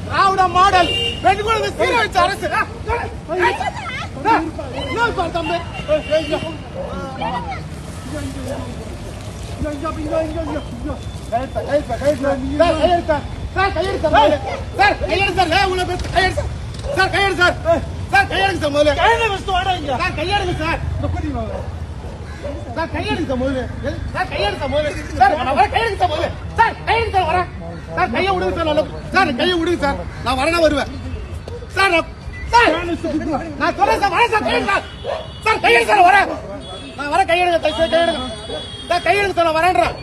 திராவிட model பெண் குழந்தை சீரழிச்ச அரசு கையை விடுங்க சார், கையை விடுங்க சார், நான் வரேன்னா வருவேன் சார். நான் சொல்றேன் சார், வரேன் சார், கையெடுங்க சார், கையெடுங்க சார், வரேன் நான் வரேன், கையெடுங்க சார், கையெடுங்க சார், நான் வரேன்றேன்.